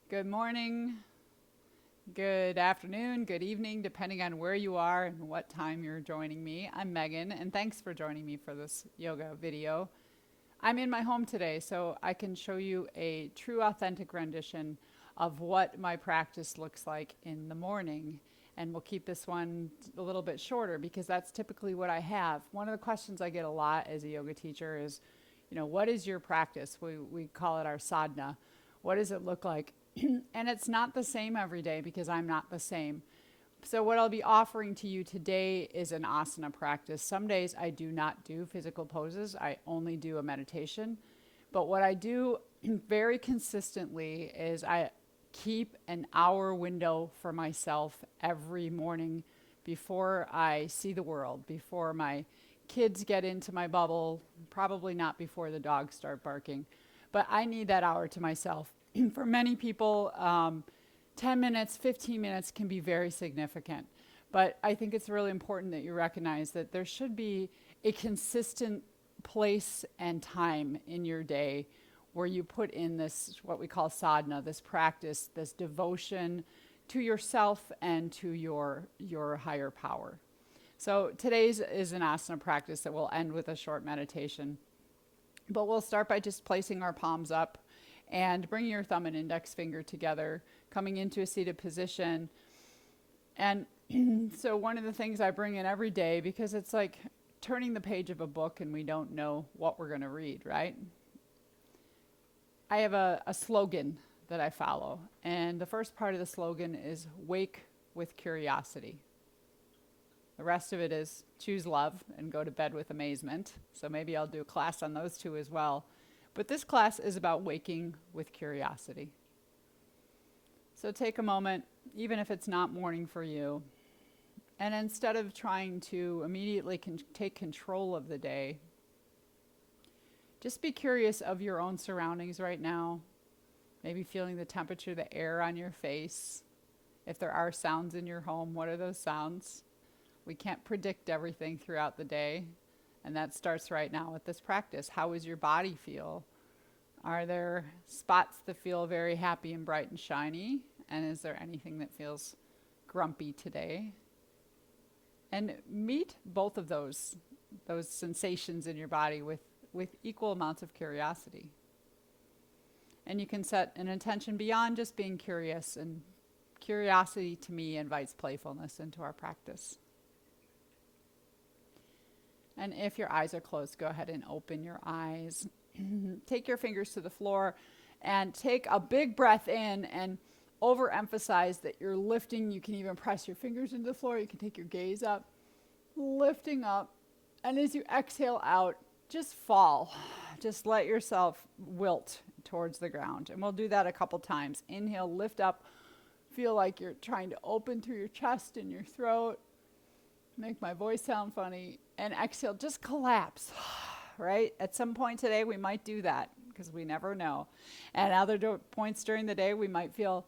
Good morning, good afternoon, good evening, depending on where you are and what time you're joining me. I'm Megan, and thanks for joining me for this yoga video. I'm in my home today, so I can show you a true authentic rendition of what my practice looks like in the morning. And we'll keep this one a little bit shorter because that's typically what I have. One of the questions I get a lot as a yoga teacher is, what is your practice? We call it our sadhana. What does it look like? And it's not the same every day because I'm not the same. So what I'll be offering to you today is an asana practice. Some days I do not do physical poses. I only do a meditation. But what I do very consistently is I keep an hour window for myself every morning before I see the world, before my kids get into my bubble, probably not before the dogs start barking. But I need that hour to myself. For many people, 10 minutes, 15 minutes can be very significant. But I think it's really important that you recognize that there should be a consistent place and time in your day where you put in this, what we call sadhana, this practice, this devotion to yourself and to your higher power. So today's is an asana practice that will end with a short meditation. But we'll start by just placing our palms up and bringing your thumb and index finger together, coming into a seated position. And so one of the things I bring in every day, because it's like turning the page of a book and we don't know what we're going to read, right? I have a slogan that I follow. And the first part of the slogan is wake with curiosity. The rest of it is choose love and go to bed with amazement. So maybe I'll do a class on those two as well. But this class is about waking with curiosity. So take a moment, even if it's not morning for you, and instead of trying to immediately take control of the day, just be curious of your own surroundings right now. Maybe feeling the temperature of the air on your face. If there are sounds in your home, what are those sounds? We can't predict everything throughout the day. And that starts right now with this practice. How does your body feel? Are there spots that feel very happy and bright and shiny? And is there anything that feels grumpy today? And meet both of those sensations in your body with equal amounts of curiosity. And you can set an intention beyond just being curious. And curiosity, to me, invites playfulness into our practice. And if your eyes are closed, go ahead and open your eyes. Take your fingers to the floor and take a big breath in and overemphasize that you're lifting. You can even press your fingers into the floor. You can take your gaze up, lifting up. And as you exhale out, just fall. Just let yourself wilt towards the ground. And we'll do that a couple times. Inhale, lift up. Feel like you're trying to open through your chest and your throat. Make my voice sound funny. And exhale, just collapse, right? At some point today, we might do that because we never know. And other points during the day, we might feel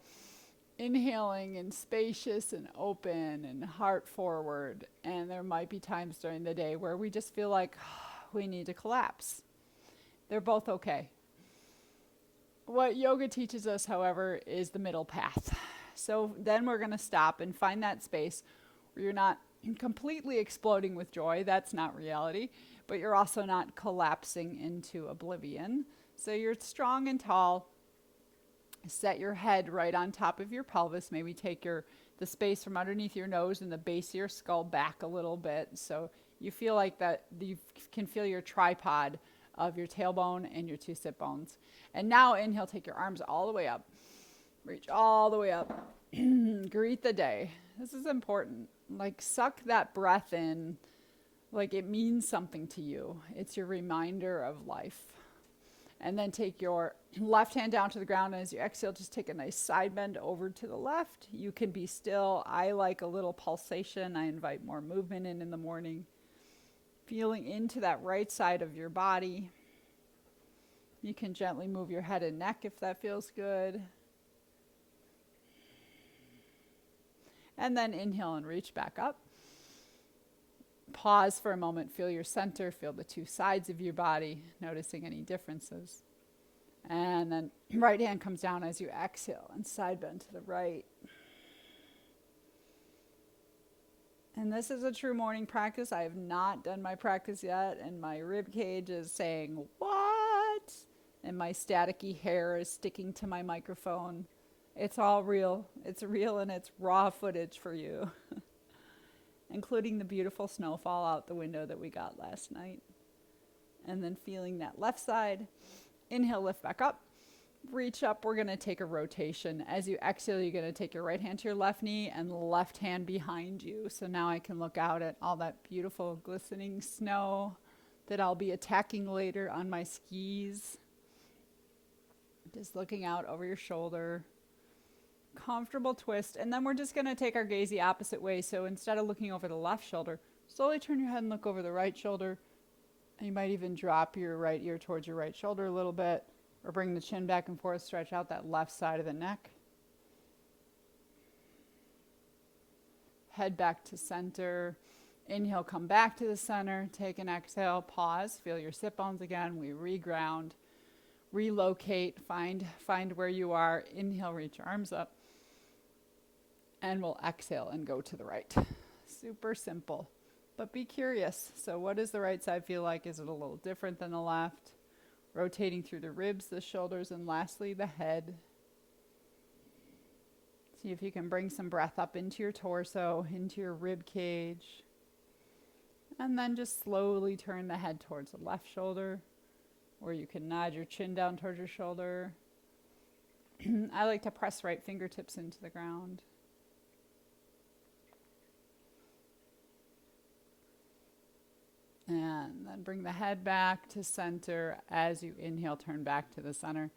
inhaling and spacious and open and heart forward. And there might be times during the day where we just feel like we need to collapse. They're both okay. What yoga teaches us, however, is the middle path. So then we're going to stop and find that space where you're not completely exploding with joy. That's not reality. But you're also not collapsing into oblivion. So you're strong and tall. Set your head right on top of your pelvis. Maybe take the space from underneath your nose and the base of your skull back a little bit. So you feel like that you can feel your tripod of your tailbone and your two sit bones. And now inhale, take your arms all the way up. Reach all the way up. Greet the day. This is important. Like suck that breath in like it means something to you. It's your reminder of life. And then take your left hand down to the ground. And as you exhale, just take a nice side bend over to the left. You can be still. I like a little pulsation. I invite more movement in the morning. Feeling into that right side of your body. You can gently move your head and neck if that feels good. And then inhale and reach back up. Pause for a moment, feel your center, feel the two sides of your body, noticing any differences. And then right hand comes down as you exhale and side bend to the right. And this is a true morning practice. I have not done my practice yet, and my rib cage is saying, what? And my staticky hair is sticking to my microphone. It's all real. It's real, and it's raw footage for you, including the beautiful snowfall out the window that we got last night. And then feeling that left side. Inhale, lift back up. Reach up. We're going to take a rotation. As you exhale, you're going to take your right hand to your left knee and left hand behind you. So now I can look out at all that beautiful glistening snow that I'll be attacking later on my skis. Just looking out over your shoulder. Comfortable twist. And then we're just going to take our gaze the opposite way. So instead of looking over the left shoulder, slowly turn your head and look over the right shoulder. And you might even drop your right ear towards your right shoulder a little bit, or bring the chin back and forth, stretch out that left side of the neck. Head back to center. Inhale, come back to the center. Take an exhale, pause, feel your sit bones again. We reground, relocate, find where you are. Inhale, reach your arms up. And we'll exhale and go to the right. Super simple, but be curious. So what does the right side feel like? Is it a little different than the left? Rotating through the ribs, the shoulders, and lastly, the head. See if you can bring some breath up into your torso, into your rib cage. And then just slowly turn the head towards the left shoulder, or you can nod your chin down towards your shoulder. I like to press right fingertips into the ground. And then bring the head back to center. As you inhale, turn back to the center.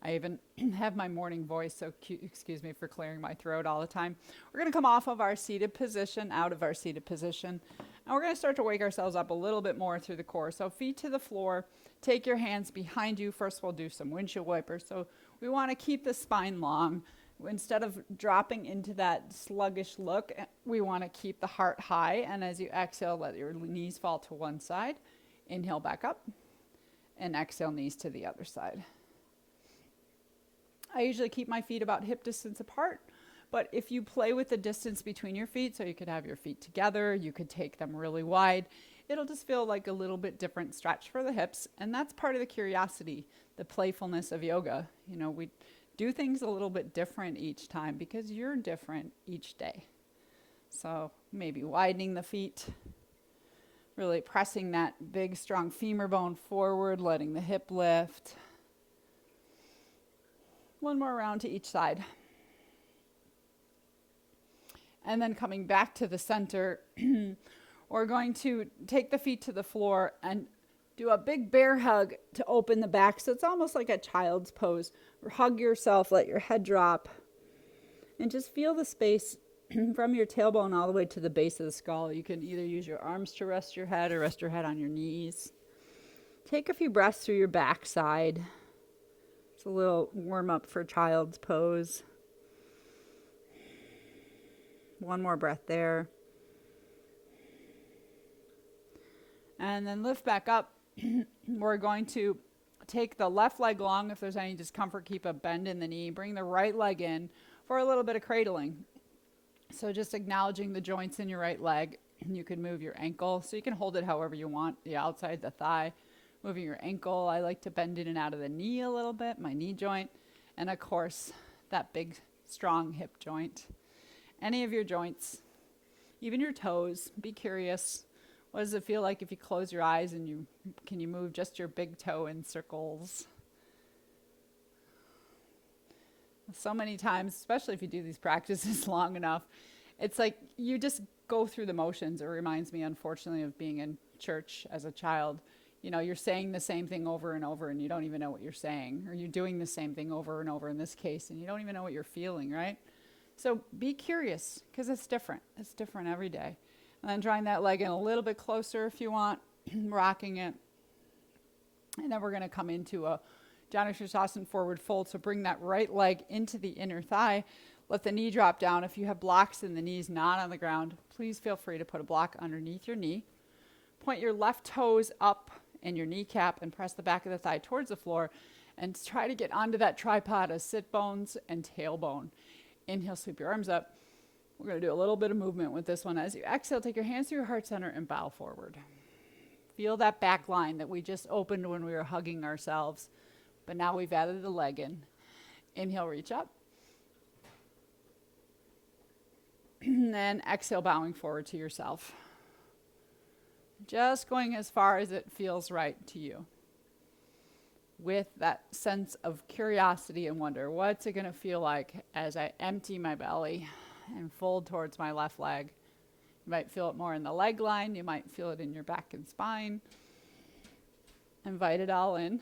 I even have my morning voice, so excuse me for clearing my throat all the time. We're going to come off of our seated position, out of our seated position. And we're going to start to wake ourselves up a little bit more through the core. So feet to the floor. Take your hands behind you. First, we'll do some windshield wipers. So we want to keep the spine long. Instead of dropping into that sluggish look, we want to keep the heart high. And as you exhale, let your knees fall to one side. Inhale back up. And exhale, knees to the other side. I usually keep my feet about hip distance apart. But if you play with the distance between your feet, so you could have your feet together, you could take them really wide, it'll just feel like a little bit different stretch for the hips. And that's part of the curiosity, the playfulness of yoga. You know, we do things a little bit different each time because you're different each day. So maybe widening the feet, really pressing that big, strong femur bone forward, letting the hip lift. One more round to each side. And then coming back to the center, we're going to take the feet to the floor and do a big bear hug to open the back. So it's almost like a child's pose. Hug yourself, let your head drop, and just feel the space from your tailbone all the way to the base of the skull. You can either use your arms to rest your head or rest your head on your knees. Take a few breaths through your backside. It's a little warm up for child's pose. One more breath there. And then lift back up. We're going to take the left leg long. If there's any discomfort, keep a bend in the knee. Bring the right leg in for a little bit of cradling. So just acknowledging the joints in your right leg. You can move your ankle. So you can hold it however you want, the outside, the thigh. Moving your ankle. I like to bend in and out of the knee a little bit, my knee joint. And of course, that big, strong hip joint. Any of your joints, even your toes, be curious. What does it feel like if you close your eyes and can you move just your big toe in circles? So many times, especially if you do these practices long enough, it's like you just go through the motions. It reminds me, unfortunately, of being in church as a child. You know, you're saying the same thing over and over and you don't even know what you're saying. Or you're doing the same thing over and over in this case and you don't even know what you're feeling, right? So be curious because it's different. It's different every day. And then drawing that leg in a little bit closer if you want, rocking it. And then we're going to come into a Donnarasana forward fold. So bring that right leg into the inner thigh. Let the knee drop down. If you have blocks in the knees not on the ground, please feel free to put a block underneath your knee. Point your left toes up and your kneecap and press the back of the thigh towards the floor. And try to get onto that tripod of sit bones and tailbone. Inhale, sweep your arms up. We're going to do a little bit of movement with this one. As you exhale, take your hands to your heart center and bow forward. Feel that back line that we just opened when we were hugging ourselves, but now we've added the leg in. Inhale, reach up. And then exhale, bowing forward to yourself. Just going as far as it feels right to you. With that sense of curiosity and wonder, what's it going to feel like as I empty my belly and fold towards my left leg? You might feel it more in the leg line. You might feel it in your back and spine. Invite it all in.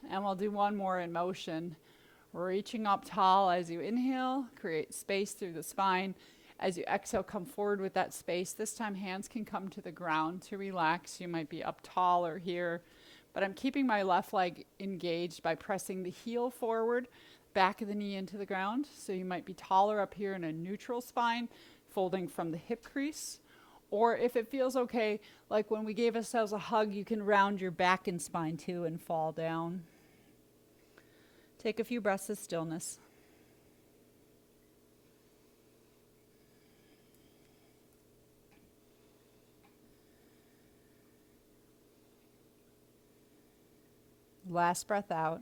And we'll do one more in motion. Reaching up tall as you inhale, create space through the spine. As you exhale, come forward with that space. This time, hands can come to the ground to relax. You might be up tall or here, but I'm keeping my left leg engaged by pressing the heel forward, back of the knee into the ground. So you might be taller up here in a neutral spine, folding from the hip crease. Or if it feels okay, like when we gave ourselves a hug, you can round your back and spine too and fall down. Take a few breaths of stillness. Last breath out.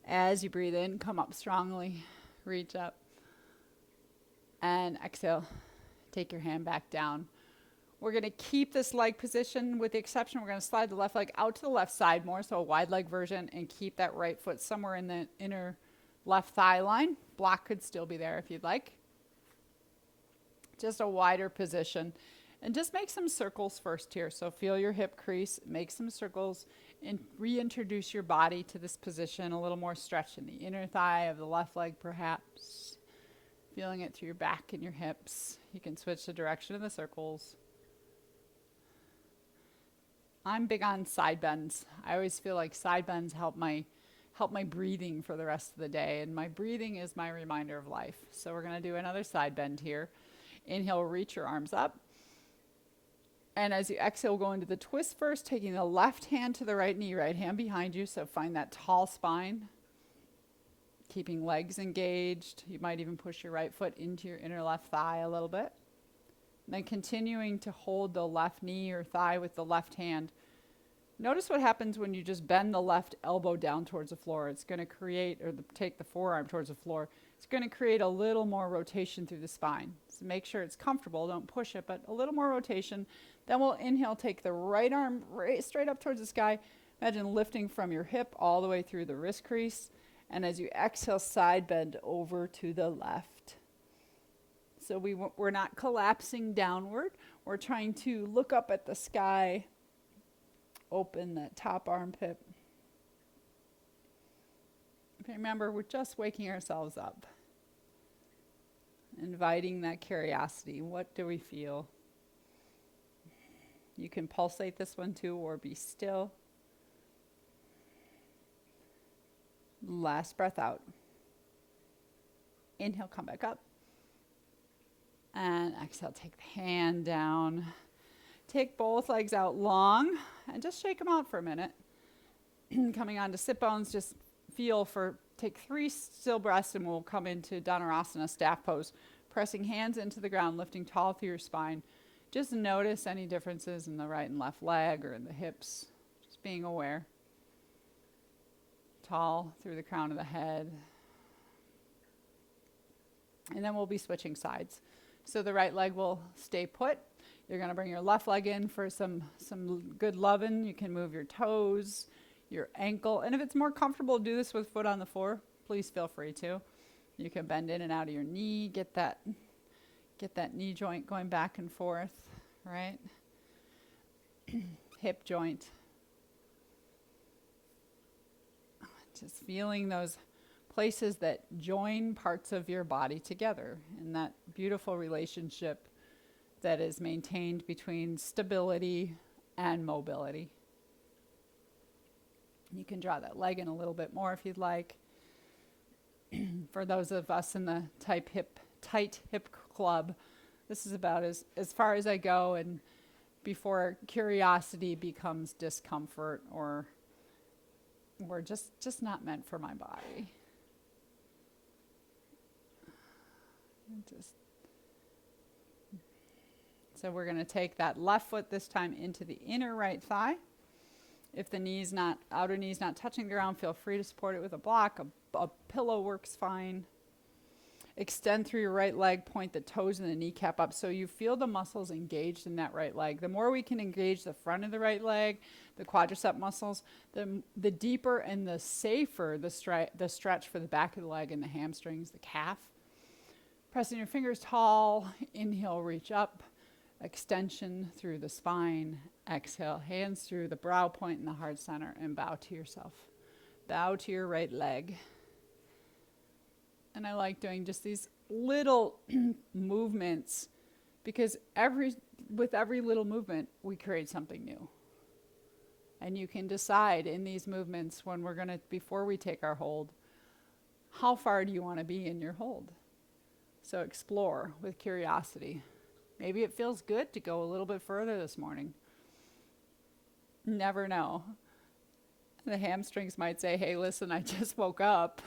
As you breathe in, come up strongly, reach up. And exhale, take your hand back down. We're going to keep this leg position with the exception, we're going to slide the left leg out to the left side more, so a wide leg version, and keep that right foot somewhere in the inner left thigh line. Block could still be there if you'd like. Just a wider position. And just make some circles first here. So feel your hip crease, make some circles, and reintroduce your body to this position. A little more stretch in the inner thigh of the left leg perhaps. Feeling it through your back and your hips. You can switch the direction of the circles. I'm big on side bends. I always feel like side bends help my breathing for the rest of the day. And my breathing is my reminder of life. So we're going to do another side bend here. Inhale, reach your arms up. And as you exhale, go into the twist first, taking the left hand to the right knee, right hand behind you. So find that tall spine. Keeping legs engaged. You might even push your right foot into your inner left thigh a little bit. And then continuing to hold the left knee or thigh with the left hand. Notice what happens when you just bend the left elbow down towards the floor. It's going to create, or take the forearm towards the floor. It's going to create a little more rotation through the spine. So make sure it's comfortable. Don't push it, but a little more rotation. Then we'll inhale, take the right arm right straight up towards the sky. Imagine lifting from your hip all the way through the wrist crease. And as you exhale, side bend over to the left. So we're not collapsing downward. We're trying to look up at the sky, open that top armpit. Remember, we're just waking ourselves up. Inviting that curiosity. What do we feel? You can pulsate this one too, or be still. Last breath out. Inhale, come back up. And exhale, take the hand down. Take both legs out long and just shake them out for a minute. Coming on to sit bones, just take 3 still breaths and we'll come into Donnarasana, staff pose. Pressing hands into the ground, lifting tall through your spine. Just notice any differences in the right and left leg or in the hips. Just being aware. Tall through the crown of the head. And then we'll be switching sides. So the right leg will stay put. You're going to bring your left leg in for some good loving. You can move your toes, your ankle. And if it's more comfortable to do this with foot on the floor, please feel free to. You can bend in and out of your knee, get that knee joint going back and forth, right? Hip joint. Just feeling those places that join parts of your body together in that beautiful relationship that is maintained between stability and mobility. You can draw that leg in a little bit more if you'd like. For those of us in the tight hip club, this is about as far as I go, and before curiosity becomes discomfort or just not meant for my body. So we're going to take that left foot this time into the inner right thigh. If the outer knee's not touching the ground, feel free to support it with a block. A pillow works fine. Extend through your right leg, point the toes and the kneecap up so you feel the muscles engaged in that right leg. The more we can engage the front of the right leg, the quadricep muscles, the deeper and the safer the stretch for the back of the leg and the hamstrings, the calf. Pressing your fingers tall, inhale, reach up, extension through the spine, exhale, hands through the brow point in the heart center, and bow to yourself. Bow to your right leg. And I like doing just these little movements because with every little movement, we create something new. And you can decide in these movements before we take our hold, how far do you want to be in your hold? So explore with curiosity. Maybe it feels good to go a little bit further this morning. Never know. The hamstrings might say, hey, listen, I just woke up.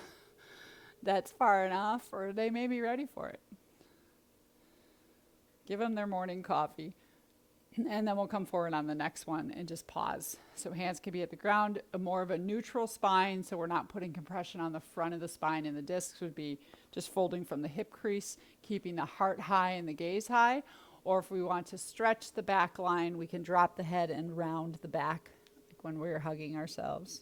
That's far enough, or they may be ready for it. Give them their morning coffee. And then we'll come forward on the next one and just pause. So hands can be at the ground, more of a neutral spine, so we're not putting compression on the front of the spine, and the discs would be just folding from the hip crease, keeping the heart high and the gaze high. Or if we want to stretch the back line, we can drop the head and round the back, like when we're hugging ourselves.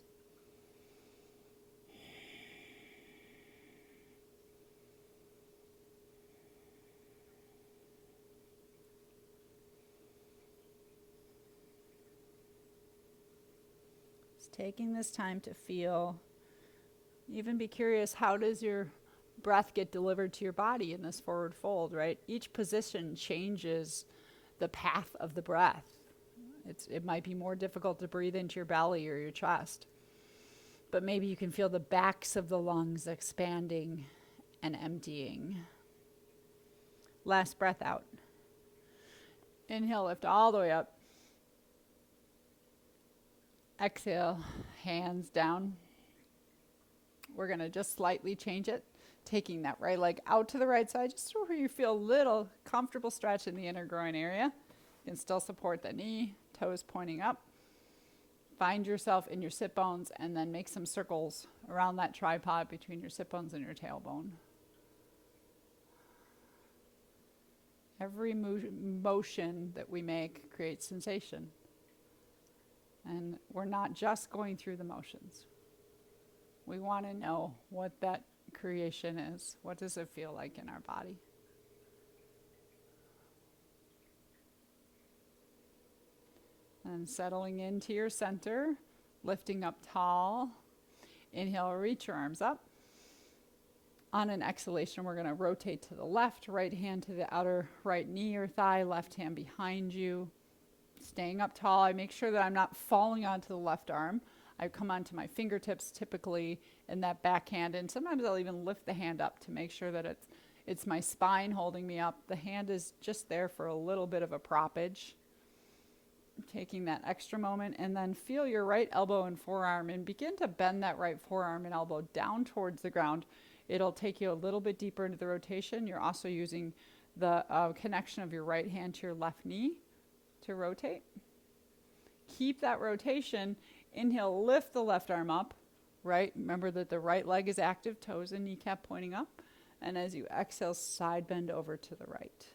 Taking this time to feel, even be curious, how does your breath get delivered to your body in this forward fold, right? Each position changes the path of the breath. It might be more difficult to breathe into your belly or your chest, but maybe you can feel the backs of the lungs expanding and emptying. Last breath out. Inhale, lift all the way up. Exhale, hands down. We're going to just slightly change it, taking that right leg out to the right side, just where you feel a little comfortable stretch in the inner groin area. You can still support the knee, toes pointing up. Find yourself in your sit bones and then make some circles around that tripod between your sit bones and your tailbone. Every motion that we make creates sensation. And we're not just going through the motions. We want to know what that creation is. What does it feel like in our body? And settling into your center, lifting up tall. Inhale, reach your arms up. On an exhalation, we're going to rotate to the left, right hand to the outer right knee or thigh, left hand behind you. Staying up tall, I make sure that I'm not falling onto the left arm. I come onto my fingertips typically in that back hand, and sometimes I'll even lift the hand up to make sure that it's my spine holding me up. The hand is just there for a little bit of a proppage. Taking that extra moment, and then feel your right elbow and forearm and begin to bend that right forearm and elbow down towards the ground. It'll take you a little bit deeper into the rotation. You're also using the connection of your right hand to your left knee to rotate. Keep that rotation. Inhale, lift the left arm up, right? Remember that the right leg is active, toes and kneecap pointing up. And as you exhale, side bend over to the right.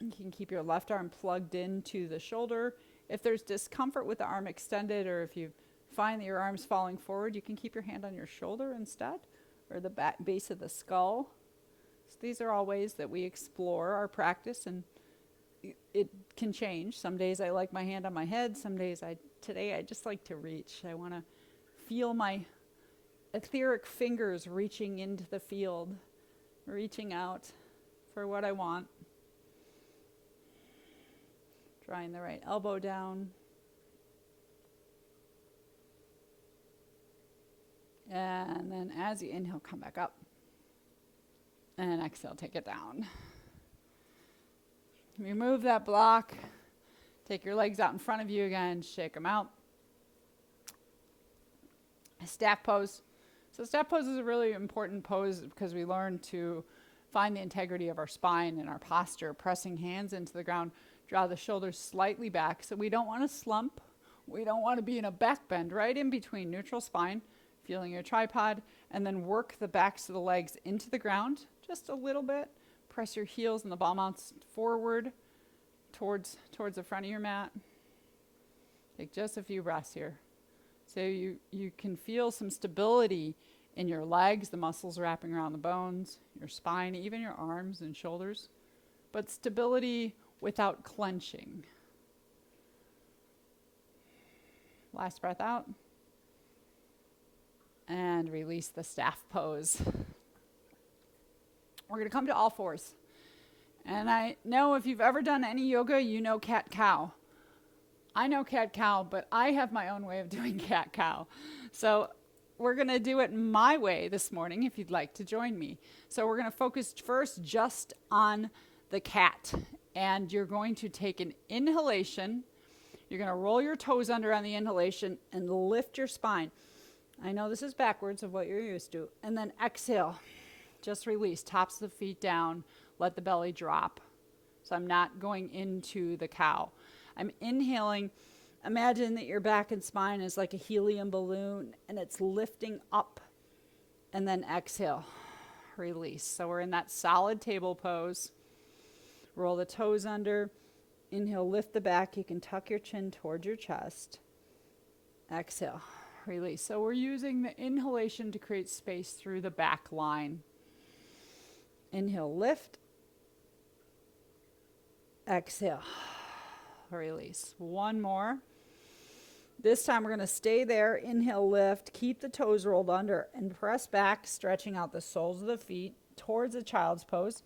You can keep your left arm plugged into the shoulder. If there's discomfort with the arm extended, or if you find that your arm's falling forward, you can keep your hand on your shoulder instead, or the back base of the skull. So these are all ways that we explore our practice, and it can change. Some days I like my hand on my head. Some days today I just like to reach. I want to feel my etheric fingers reaching into the field, reaching out for what I want. Drawing the right elbow down. And then as you inhale, come back up. And exhale, take it down. Remove that block. Take your legs out in front of you again. Shake them out. Staff pose. So staff pose is a really important pose because we learn to find the integrity of our spine and our posture. Pressing hands into the ground. Draw the shoulders slightly back. So we don't want to slump. We don't want to be in a back bend. Right in between neutral spine. Feeling your tripod. And then work the backs of the legs into the ground. Just a little bit. Press your heels and the ball mounts forward towards the front of your mat. Take just a few breaths here. So you can feel some stability in your legs, the muscles wrapping around the bones, your spine, even your arms and shoulders. But stability without clenching. Last breath out. And release the staff pose. We're going to come to all fours. And I know if you've ever done any yoga, you know cat-cow. I know cat-cow, but I have my own way of doing cat-cow. So we're going to do it my way this morning if you'd like to join me. So we're going to focus first just on the cat. And you're going to take an inhalation. You're going to roll your toes under on the inhalation and lift your spine. I know this is backwards of what you're used to. And then exhale. Just release. Tops of the feet down. Let the belly drop. So I'm not going into the cow. I'm inhaling. Imagine that your back and spine is like a helium balloon and it's lifting up. And then exhale. Release. So we're in that solid table pose. Roll the toes under. Inhale, lift the back. You can tuck your chin towards your chest. Exhale. Release. So we're using the inhalation to create space through the back line. Inhale, lift. Exhale. Release. One more. This time we're going to stay there. Inhale, lift. Keep the toes rolled under and press back, stretching out the soles of the feet towards a child's pose.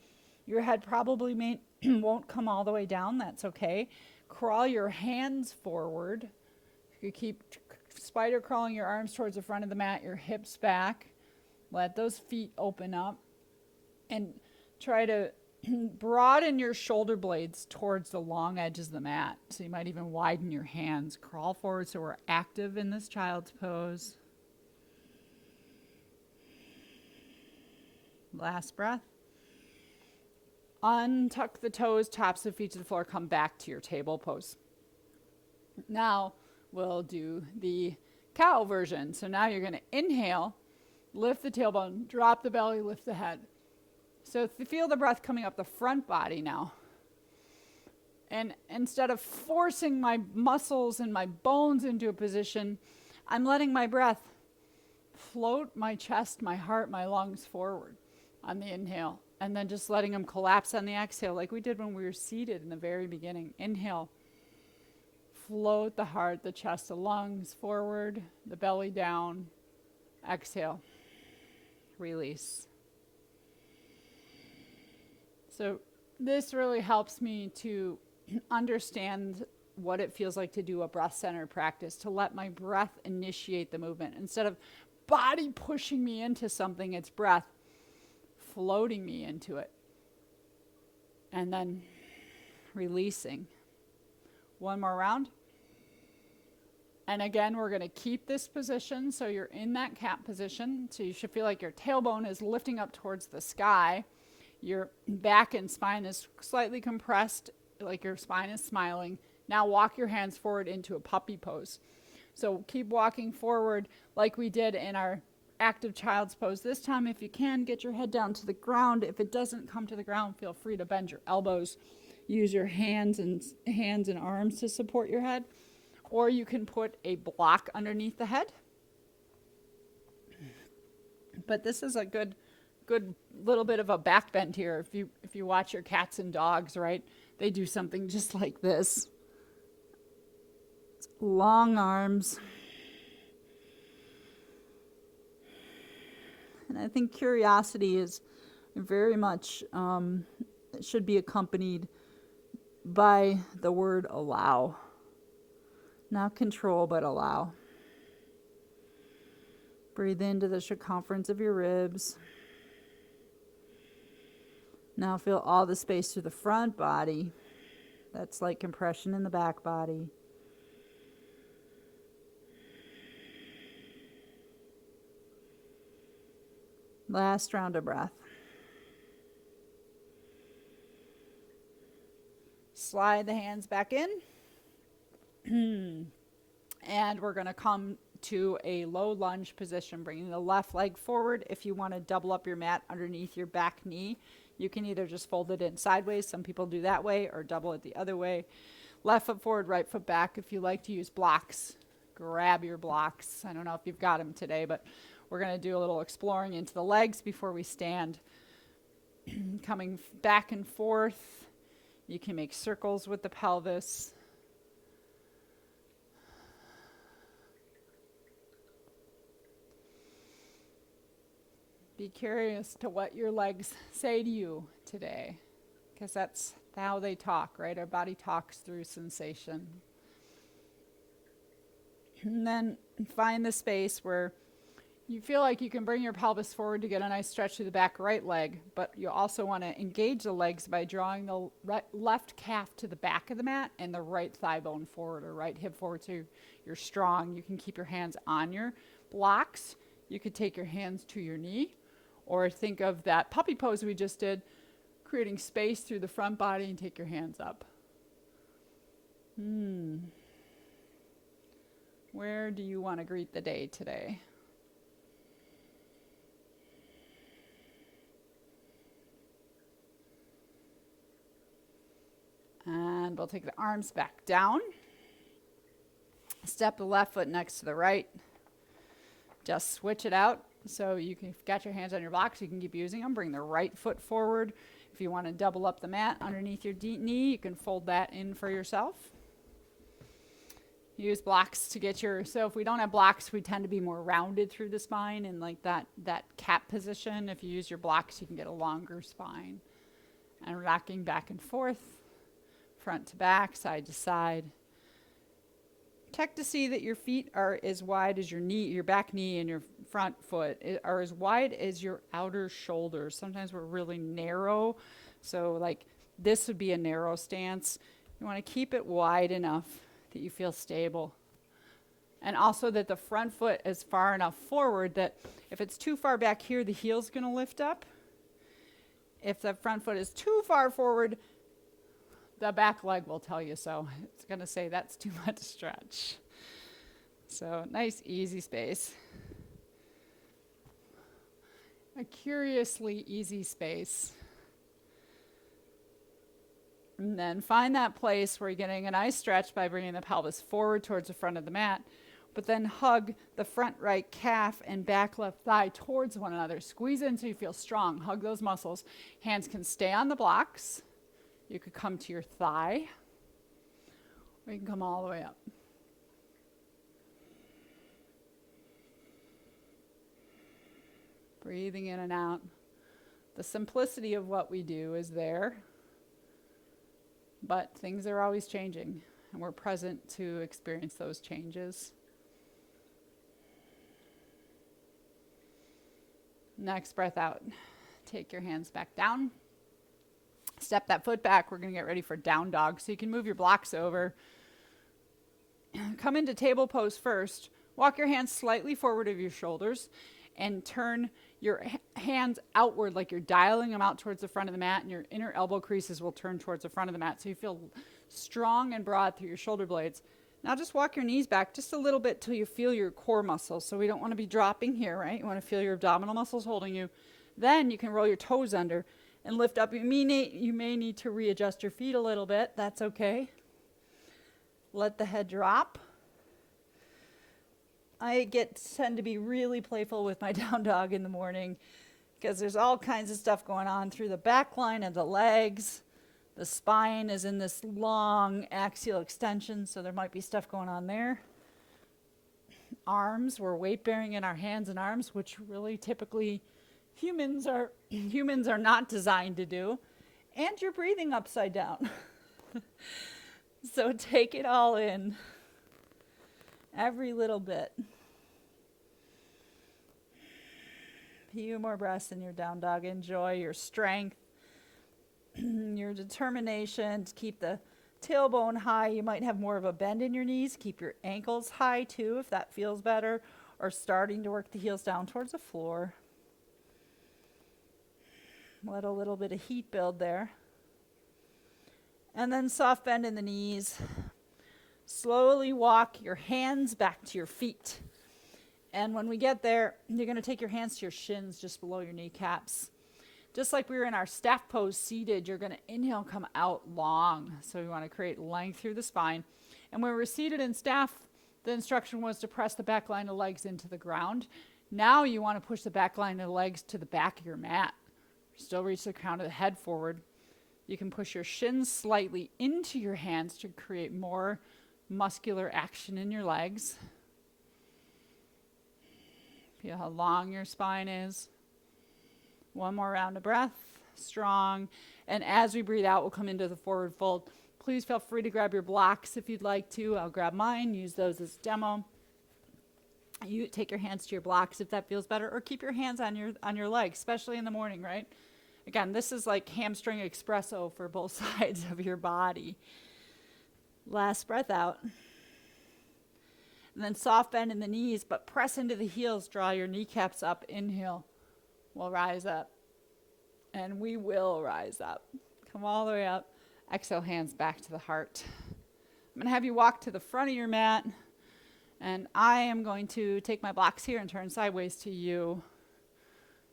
Your head probably won't come all the way down. That's okay. Crawl your hands forward. You keep spider crawling your arms towards the front of the mat, your hips back. Let those feet open up. And try to broaden your shoulder blades towards the long edges of the mat. So you might even widen your hands. Crawl forward so we're active in this child's pose. Last breath. Untuck the toes, tops of feet to the floor. Come back to your table pose. Now we'll do the cow version. So now you're going to inhale, lift the tailbone, drop the belly, lift the head. So feel the breath coming up the front body now. And instead of forcing my muscles and my bones into a position, I'm letting my breath float my chest, my heart, my lungs forward on the inhale. And then just letting them collapse on the exhale like we did when we were seated in the very beginning. Inhale. Float the heart, the chest, the lungs forward, the belly down. Exhale. Release. So this really helps me to understand what it feels like to do a breath-centered practice, to let my breath initiate the movement. Instead of body pushing me into something, it's breath floating me into it. And then releasing. One more round. And again, we're going to keep this position. So you're in that cat position. So you should feel like your tailbone is lifting up towards the sky. Your back and spine is slightly compressed, like your spine is smiling. Now walk your hands forward into a puppy pose. So keep walking forward like we did in our active child's pose. This time, if you can, get your head down to the ground. If it doesn't come to the ground, feel free to bend your elbows. Use your hands and arms to support your head. Or you can put a block underneath the head. But this is a good little bit of a back bend here. If you watch your cats and dogs, right, they do something just like this. Long arms. And I think curiosity is very much, it should be accompanied by the word allow. Not control, but allow. Breathe into the circumference of your ribs. Now feel all the space through the front body. That slight compression in the back body. Last round of breath. Slide the hands back in. And we're going to come to a low lunge position, bringing the left leg forward. If you want to double up your mat underneath your back knee, you can either just fold it in sideways. Some people do that way, or double it the other way. Left foot forward, right foot back. If you like to use blocks, grab your blocks. I don't know if you've got them today, but we're going to do a little exploring into the legs before we stand. Coming back and forth. You can make circles with the pelvis. Be curious to what your legs say to you today, because that's how they talk, right? Our body talks through sensation. And then find the space where you feel like you can bring your pelvis forward to get a nice stretch through the back right leg, but you also want to engage the legs by drawing the left calf to the back of the mat and the right thigh bone forward or right hip forward so you're strong. You can keep your hands on your blocks. You could take your hands to your knee, or think of that puppy pose we just did, creating space through the front body, and take your hands up. Where do you want to greet the day today? And we'll take the arms back down. Step the left foot next to the right. Just switch it out. So you can, if you've got your hands on your blocks, you can keep using them. Bring the right foot forward. If you want to double up the mat underneath your knee, you can fold that in for yourself. Use blocks to get your, so if we don't have blocks, we tend to be more rounded through the spine and like that cat position. If you use your blocks, you can get a longer spine. And rocking back and forth, front to back, side to side. Check to see that your feet are as wide as your knee, your back knee and your front foot are as wide as your outer shoulders. Sometimes we're really narrow. So like this would be a narrow stance. You want to keep it wide enough that you feel stable. And also that the front foot is far enough forward that if it's too far back here, the heel's going to lift up. If the front foot is too far forward, the back leg will tell you so. It's going to say that's too much stretch. So nice, easy space. A curiously easy space. And then find that place where you're getting a nice stretch by bringing the pelvis forward towards the front of the mat, but then hug the front right calf and back left thigh towards one another. Squeeze in so you feel strong. Hug those muscles. Hands can stay on the blocks. You could come to your thigh, or you can come all the way up. Breathing in and out. The simplicity of what we do is there, but things are always changing, and we're present to experience those changes. Next breath out. Take your hands back down. Step that foot back. We're going to get ready for down dog. So you can move your blocks over. Come into table pose first. Walk your hands slightly forward of your shoulders and turn your hands outward like you're dialing them out towards the front of the mat, and your inner elbow creases will turn towards the front of the mat so you feel strong and broad through your shoulder blades. Now just walk your knees back just a little bit till you feel your core muscles. So we don't want to be dropping here, right? You want to feel your abdominal muscles holding you. Then you can roll your toes under and lift up. You may need to readjust your feet a little bit. That's okay. Let the head drop. I tend to be really playful with my down dog in the morning because there's all kinds of stuff going on through the back line of the legs. The spine is in this long axial extension, so there might be stuff going on there. Arms, we're weight bearing in our hands and arms, which really typically humans are not designed to do. And you're breathing upside down. So take it all in. Every little bit. A few more breaths in your down dog. Enjoy your strength, your determination to keep the tailbone high. You might have more of a bend in your knees. Keep your ankles high too if that feels better, or starting to work the heels down towards the floor. Let a little bit of heat build there. And then soft bend in the knees. Slowly walk your hands back to your feet. And when we get there, you're going to take your hands to your shins just below your kneecaps. Just like we were in our staff pose seated, you're going to inhale, come out long. So we want to create length through the spine. And when we're seated in staff, the instruction was to press the back line of legs into the ground. Now you want to push the back line of the legs to the back of your mat. Still reach the crown of the head forward. You can push your shins slightly into your hands to create more muscular action in your legs. Feel how long your spine is. One more round of breath, strong. And as we breathe out, we'll come into the forward fold. Please feel free to grab your blocks if you'd like to. I'll grab mine, use those as demo. You take your hands to your blocks if that feels better, or keep your hands on your legs, especially in the morning, right? Again, this is like hamstring espresso for both sides of your body. Last breath out. And then soft bend in the knees, but press into the heels. Draw your kneecaps up. Inhale. We'll rise up. And we will rise up. Come all the way up. Exhale, hands back to the heart. I'm going to have you walk to the front of your mat. And I am going to take my blocks here and turn sideways to you.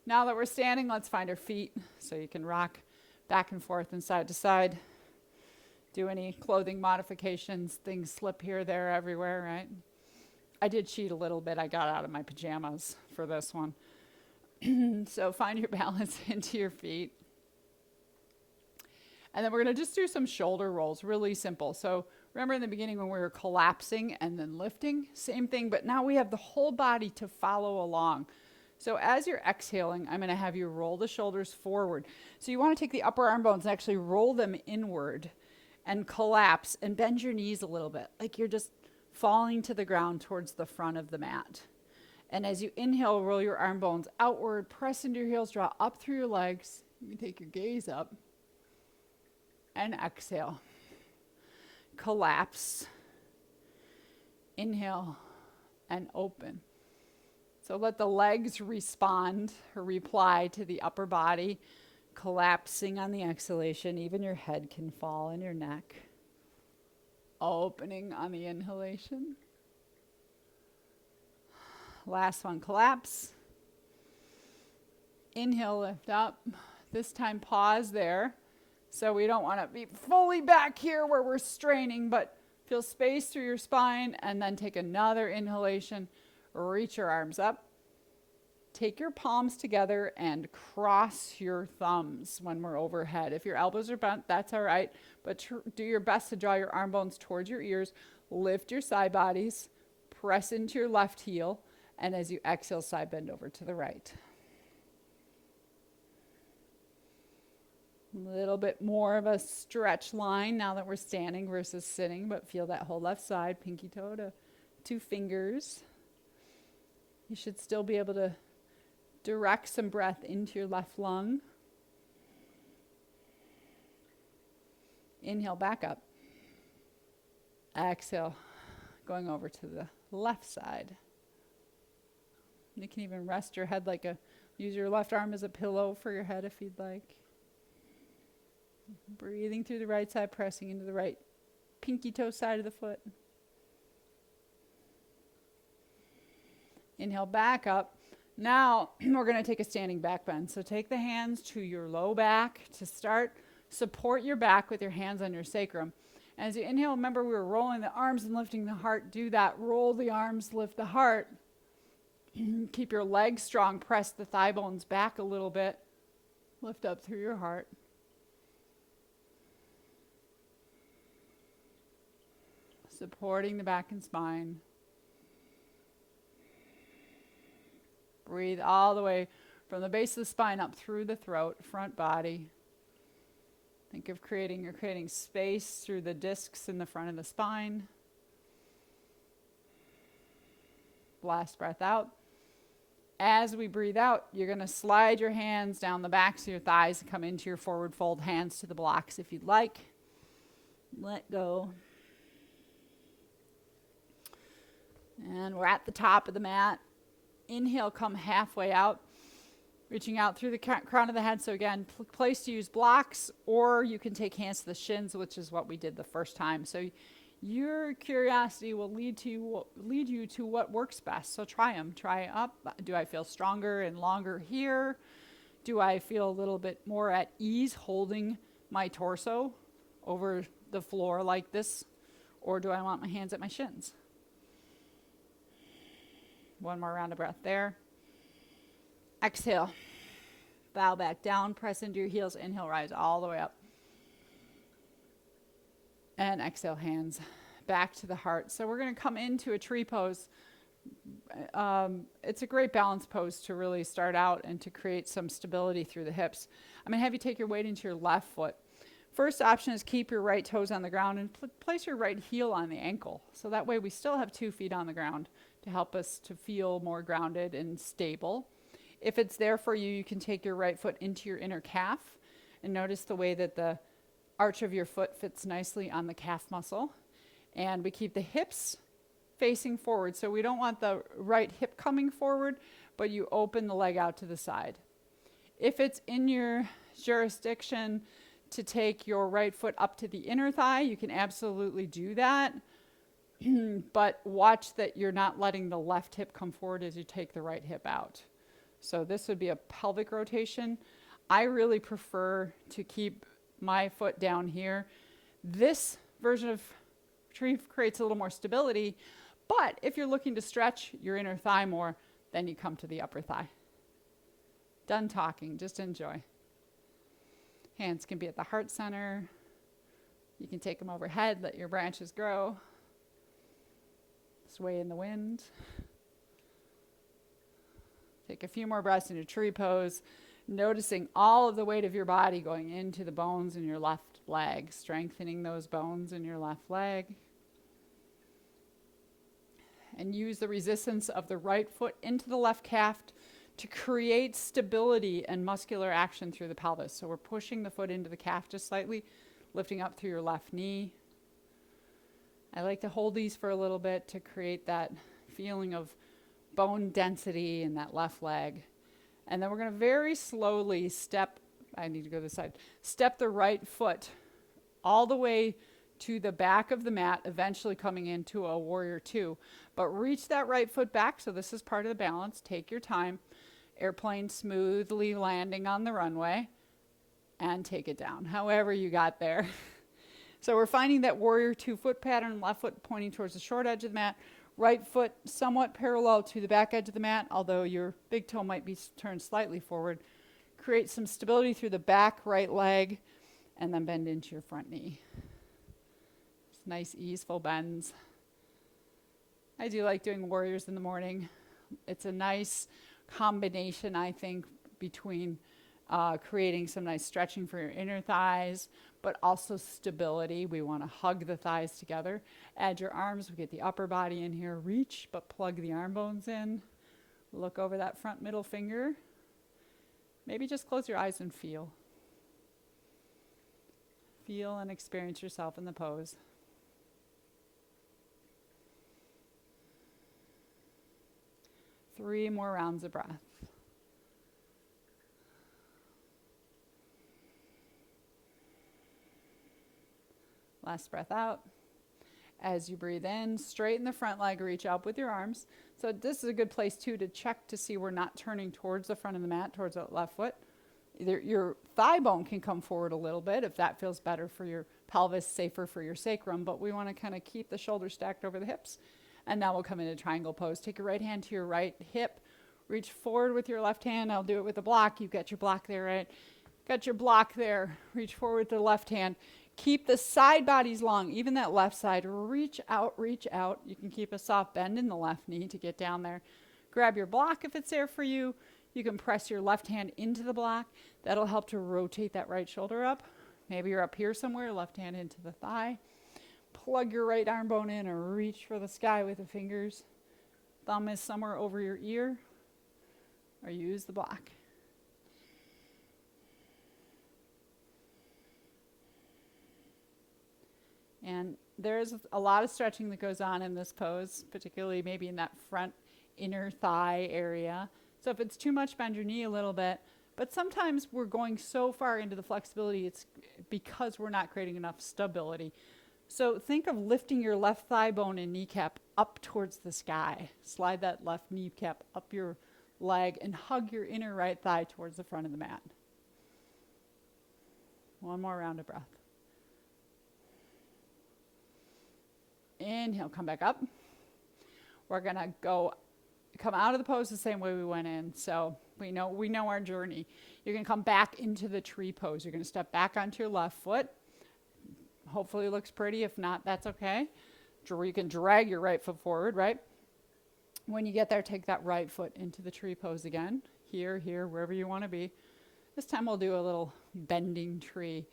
Now that we're standing, let's find our feet so you can rock back and forth and side to side. Do any clothing modifications. Things slip here, there, everywhere, right? I did cheat a little bit. I got out of my pajamas for this one. So find your balance into your feet. And then we're going to just do some shoulder rolls, really simple. So remember in the beginning when we were collapsing and then lifting? Same thing, but now we have the whole body to follow along. So as you're exhaling, I'm going to have you roll the shoulders forward. So you want to take the upper arm bones and actually roll them inward and collapse and bend your knees a little bit, like you're just falling to the ground towards the front of the mat. And as you inhale, roll your arm bones outward, press into your heels, draw up through your legs. You can take your gaze up. And exhale. Collapse. Inhale and open. So let the legs respond or reply to the upper body, collapsing on the exhalation. Even your head can fall and your neck. Opening on the inhalation. Last one, collapse. Inhale, lift up. This time pause there. So we don't want to be fully back here where we're straining, but feel space through your spine, and then take another inhalation. Reach your arms up. Take your palms together and cross your thumbs when we're overhead. If your elbows are bent, that's all right, but do your best to draw your arm bones towards your ears. Lift your side bodies. Press into your left heel, and as you exhale, side bend over to the right. A little bit more of a stretch line now that we're standing versus sitting, but feel that whole left side, pinky toe to 2 fingers. You should still be able to direct some breath into your left lung. Inhale, back up. Exhale, going over to the left side. You can even rest your head use your left arm as a pillow for your head if you'd like. Breathing through the right side, pressing into the right pinky toe side of the foot. Inhale, back up. Now we're going to take a standing back bend. So take the hands to your low back to start. Support your back with your hands on your sacrum. As you inhale, remember we were rolling the arms and lifting the heart. Do that. Roll the arms, lift the heart. Keep your legs strong. Press the thigh bones back a little bit. Lift up through your heart. Supporting the back and spine. Breathe all the way from the base of the spine up through the throat, front body. Think of you're creating space through the discs in the front of the spine. Last breath out. As we breathe out, you're going to slide your hands down the backs of your thighs and come into your forward fold, hands to the blocks if you'd like. Let go. And we're at the top of the mat. Inhale, come halfway out, reaching out through the crown of the head. So again, place to use blocks, or you can take hands to the shins, which is what we did the first time. So your curiosity will lead you to what works best. So try them. Try up. Do I feel stronger and longer here? Do I feel a little bit more at ease holding my torso over the floor like this? Or do I want my hands at my shins? One more round of breath there. Exhale. Bow back down. Press into your heels. Inhale, rise all the way up. And exhale, hands back to the heart. So we're going to come into a tree pose. It's a great balance pose to really start out and to create some stability through the hips. I'm going to have you take your weight into your left foot. First option is keep your right toes on the ground and place your right heel on the ankle. So that way we still have 2 feet on the ground to help us to feel more grounded and stable. If it's there for you, you can take your right foot into your inner calf and notice the way that the arch of your foot fits nicely on the calf muscle. And we keep the hips facing forward. So we don't want the right hip coming forward, but you open the leg out to the side. If it's in your jurisdiction to take your right foot up to the inner thigh, you can absolutely do that. But watch that you're not letting the left hip come forward as you take the right hip out. So this would be a pelvic rotation. I really prefer to keep my foot down here. This version of tree creates a little more stability, but if you're looking to stretch your inner thigh more, then you come to the upper thigh. Done talking, just enjoy. Hands can be at the heart center. You can take them overhead, let your branches grow. Sway in the wind. Take a few more breaths in a tree pose, noticing all of the weight of your body going into the bones in your left leg, strengthening those bones in your left leg. And use the resistance of the right foot into the left calf to create stability and muscular action through the pelvis. So we're pushing the foot into the calf just slightly, lifting up through your left knee. I like to hold these for a little bit to create that feeling of bone density in that left leg. And then we're going to very slowly step the right foot all the way to the back of the mat, eventually coming into a warrior 2. But reach that right foot back, so this is part of the balance. Take your time. Airplane smoothly landing on the runway, and take it down, however you got there. So we're finding that warrior 2 foot pattern, left foot pointing towards the short edge of the mat, right foot somewhat parallel to the back edge of the mat, although your big toe might be turned slightly forward. Create some stability through the back right leg, and then bend into your front knee. It's nice, easeful bends. I do like doing warriors in the morning. It's a nice combination, I think, between creating some nice stretching for your inner thighs, but also stability. We want to hug the thighs together. Add your arms. We get the upper body in here. Reach, but plug the arm bones in. Look over that front middle finger. Maybe just close your eyes and feel. Feel and experience yourself in the pose. Three more rounds of breath. Last breath out. As you breathe in, straighten the front leg, reach up with your arms. So this is a good place too to check to see we're not turning towards the front of the mat, towards the left foot. Either your thigh bone can come forward a little bit if that feels better for your pelvis, safer for your sacrum, but we want to kind of keep the shoulders stacked over the hips. And now we'll come into triangle pose. Take your right hand to your right hip. Reach forward with your left hand. I'll do it with the block. You've got your block there, right? Got your block there. Reach forward with the left hand. Keep the side bodies long, even that left side. Reach out, reach out. You can keep a soft bend in the left knee to get down there. Grab your block if it's there for you. You can press your left hand into the block. That'll help to rotate that right shoulder up. Maybe you're up here somewhere, left hand into the thigh. Plug your right arm bone in or reach for the sky with the fingers. Thumb is somewhere over your ear, or use the block. And there's a lot of stretching that goes on in this pose, particularly maybe in that front inner thigh area. So if it's too much, bend your knee a little bit. But sometimes we're going so far into the flexibility, it's because we're not creating enough stability. So think of lifting your left thigh bone and kneecap up towards the sky. Slide that left kneecap up your leg and hug your inner right thigh towards the front of the mat. One more round of breath. Inhale, come back up. We're gonna come out of the pose the same way we went in. So we know our journey. You're gonna come back into the tree pose. You're gonna step back onto your left foot. Hopefully it looks pretty. If not, that's okay. You can drag your right foot forward, right? When you get there, take that right foot into the tree pose again. Here, wherever you want to be. This time we'll do a little bending tree.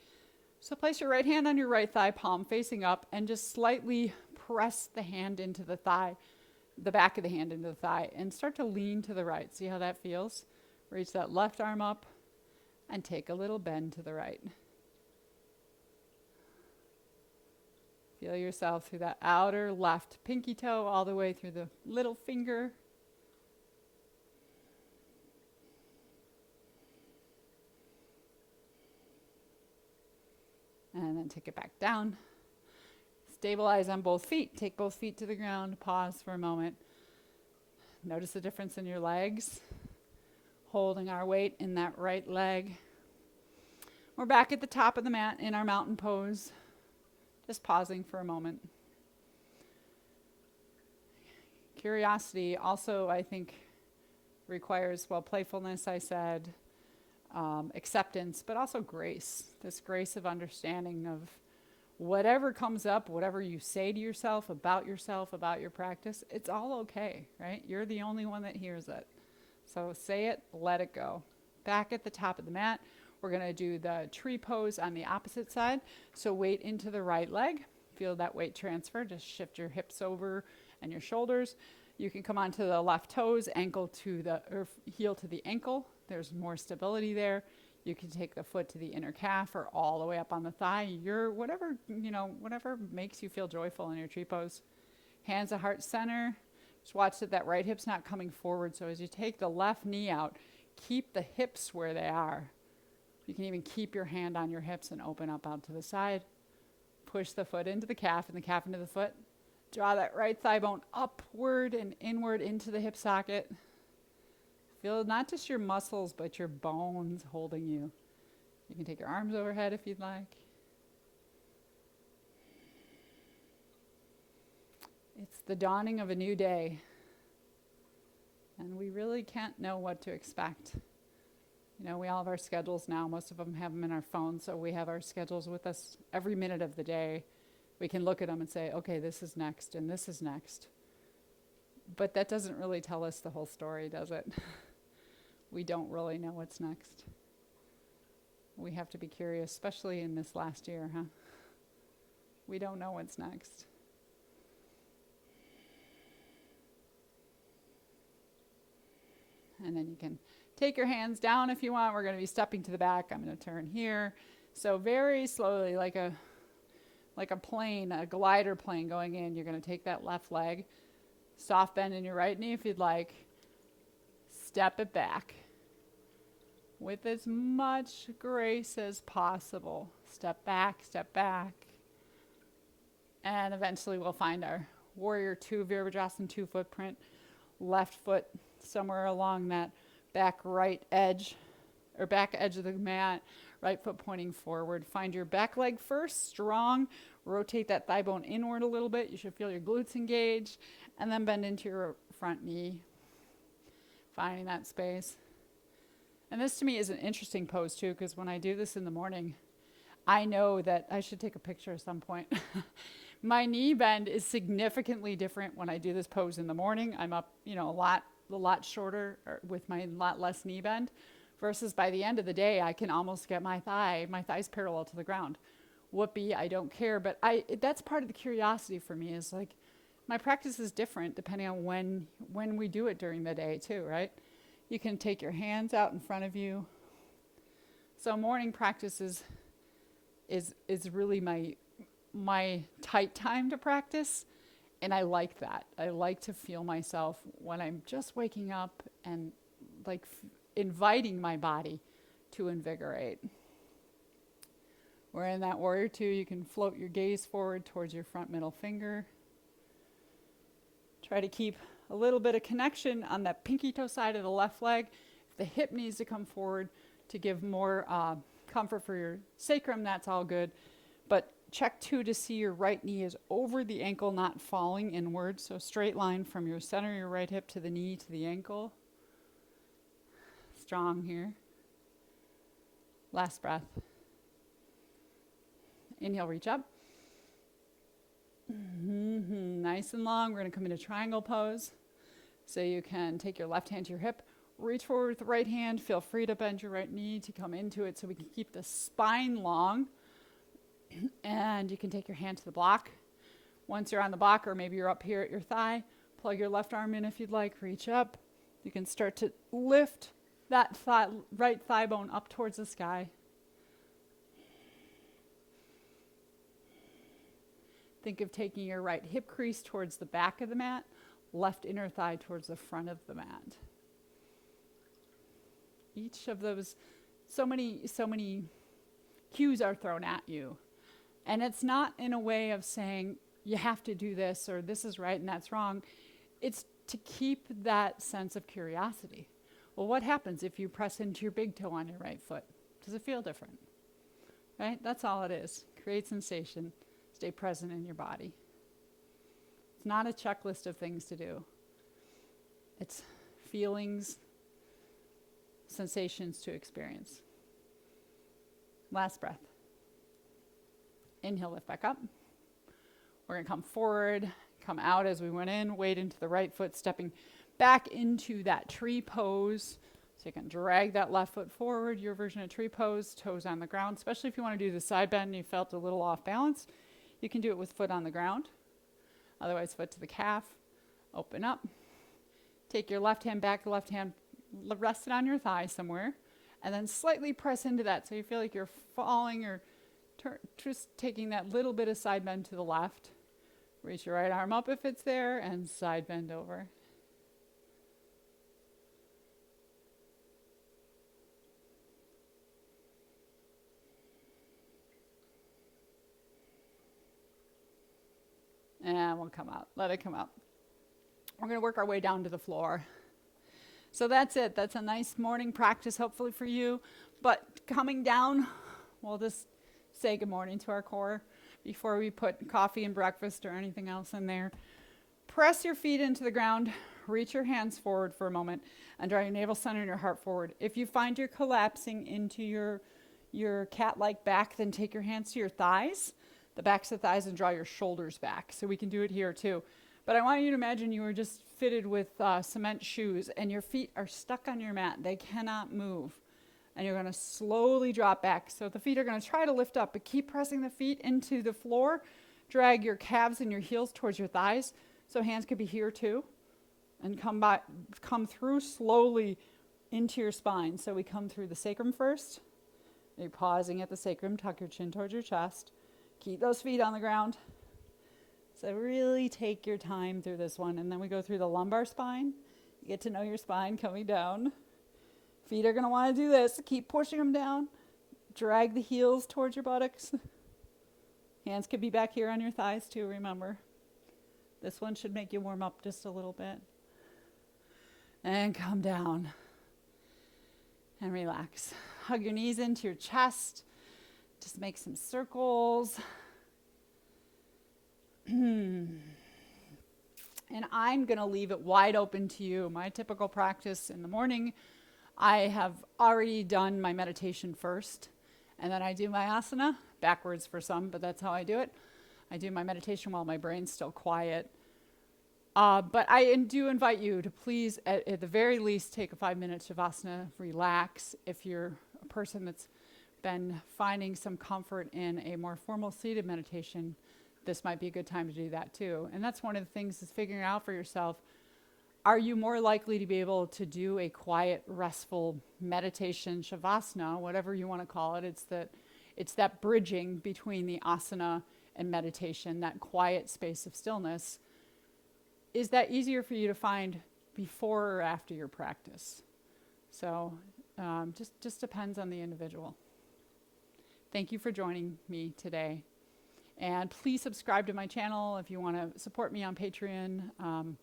So place your right hand on your right thigh, palm facing up, and just slightly press the hand into the thigh, the back of the hand into the thigh, and start to lean to the right. See how that feels? Reach that left arm up and take a little bend to the right. Feel yourself through that outer left pinky toe all the way through the little finger. And then take it back down. Stabilize on both feet. Take both feet to the ground. Pause for a moment. Notice the difference in your legs. Holding our weight in that right leg. We're back at the top of the mat in our mountain pose. Just pausing for a moment. Curiosity also, I think, requires, playfulness, I said, acceptance, but also grace. This grace of understanding of whatever comes up, whatever you say to yourself, about your practice, it's all okay, right? You're the only one that hears it. So say it, let it go. Back at the top of the mat, we're going to do the tree pose on the opposite side. So weight into the right leg. Feel that weight transfer. Just shift your hips over and your shoulders. You can come onto the left toes, heel to the ankle. There's more stability there. You can take the foot to the inner calf or all the way up on the thigh. Whatever makes you feel joyful in your tree pose. Hands at heart center. Just watch that right hip's not coming forward. So as you take the left knee out, keep the hips where they are. You can even keep your hand on your hips and open up out to the side. Push the foot into the calf and the calf into the foot. Draw that right thigh bone upward and inward into the hip socket. Feel not just your muscles, but your bones holding you. You can take your arms overhead if you'd like. It's the dawning of a new day. And we really can't know what to expect. We all have our schedules now. Most of them have them in our phones, so we have our schedules with us every minute of the day. We can look at them and say, okay, this is next and this is next. But that doesn't really tell us the whole story, does it? We don't really know what's next. We have to be curious, especially in this last year, huh? We don't know what's next. And then you can take your hands down if you want. We're going to be stepping to the back. I'm going to turn here. So very slowly, like a plane, a glider plane going in, you're going to take that left leg, soft bend in your right knee if you'd like, step it back with as much grace as possible. Step back, and eventually we'll find our Warrior 2, Virabhadrasana 2 footprint, left foot somewhere along that back edge of the mat, right foot pointing forward. Find your back leg first, strong. Rotate that thigh bone inward a little bit. You should feel your glutes engaged. And then bend into your front knee, finding that space. And this to me is an interesting pose too, because when I do this in the morning, I know that I should take a picture at some point. My knee bend is significantly different when I do this pose in the morning. I'm up, a lot shorter with my lot less knee bend, versus by the end of the day, I can almost get my thighs parallel to the ground. Whoopee, I don't care. But that's part of the curiosity for me, is like, my practice is different depending on when we do it during the day too, right? You can take your hands out in front of you. So morning practice is really my tight time to practice, and I like that. I like to feel myself when I'm just waking up and like inviting my body to invigorate. We're in that warrior two. You can float your gaze forward towards your front middle finger. Try to keep a little bit of connection on that pinky toe side of the left leg. If the hip needs to come forward to give more comfort for your sacrum, that's all good. But check two to see your right knee is over the ankle, not falling inward. So straight line from your center of your right hip to the knee to the ankle. Strong here. Last breath. Inhale, reach up. Nice and long. We're going to come into triangle pose. So you can take your left hand to your hip, reach forward with the right hand. Feel free to bend your right knee to come into it so we can keep the spine long. And you can take your hand to the block. Once you're on the block, or maybe you're up here at your thigh, plug your left arm in if you'd like, reach up. You can start to lift that right thigh bone up towards the sky. Think of taking your right hip crease towards the back of the mat, left inner thigh towards the front of the mat. Each of those, so many cues are thrown at you. And it's not in a way of saying, you have to do this, or this is right and that's wrong. It's to keep that sense of curiosity. Well, what happens if you press into your big toe on your right foot? Does it feel different? Right? That's all it is. Create sensation. Stay present in your body. It's not a checklist of things to do. It's feelings, sensations to experience. Last breath. Inhale, lift back up. We're going to come forward, come out as we went in, weight into the right foot, stepping back into that tree pose. So you can drag that left foot forward, your version of tree pose, toes on the ground, especially if you want to do the side bend and you felt a little off balance. You can do it with foot on the ground. Otherwise, foot to the calf. Open up. Take your left hand back, left hand rested on your thigh somewhere, and then slightly press into that so you feel like you're falling or just taking that little bit of side bend to the left. Reach your right arm up if it's there, and side bend over. And we'll come out. Let it come out. We're going to work our way down to the floor. So that's it. That's a nice morning practice, hopefully for you. But coming down, we'll just say good morning to our core before we put coffee and breakfast or anything else in there. Press your feet into the ground. Reach your hands forward for a moment and draw your navel center and your heart forward. If you find you're collapsing into your cat-like back, then take your hands to your thighs, the backs of the thighs, and draw your shoulders back. So we can do it here too. But I want you to imagine you were just fitted with cement shoes and your feet are stuck on your mat. They cannot move. And you're going to slowly drop back. So the feet are going to try to lift up, but keep pressing the feet into the floor. Drag your calves and your heels towards your thighs. So hands could be here too. And come through slowly into your spine. So we come through the sacrum first. You're pausing at the sacrum. Tuck your chin towards your chest. Keep those feet on the ground. So really take your time through this one. And then we go through the lumbar spine. You get to know your spine coming down. Feet are going to want to do this. Keep pushing them down. Drag the heels towards your buttocks. Hands could be back here on your thighs too, remember. This one should make you warm up just a little bit. And come down. And relax. Hug your knees into your chest. Just make some circles. And I'm going to leave it wide open to you. My typical practice in the morning, I have already done my meditation first, and then I do my asana, backwards for some, but that's how I do it. I do my meditation while my brain's still quiet. But I do invite you to please, at the very least, take a 5-minute shavasana, relax. If you're a person that's been finding some comfort in a more formal seated meditation, this might be a good time to do that too. And that's one of the things is figuring out for yourself, are you more likely to be able to do a quiet, restful meditation, shavasana, whatever you want to call it? It's that bridging between the asana and meditation, that quiet space of stillness, is that easier for you to find before or after your practice? So just depends on the individual. Thank you for joining me today. And please subscribe to my channel if you want to support me on Patreon.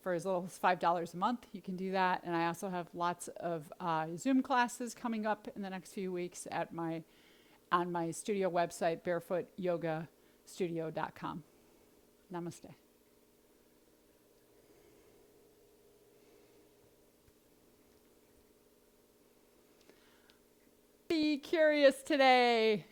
For as little as $5 a month, you can do that. And I also have lots of Zoom classes coming up in the next few weeks on my studio website, barefootyogastudio.com. Namaste. Be curious today.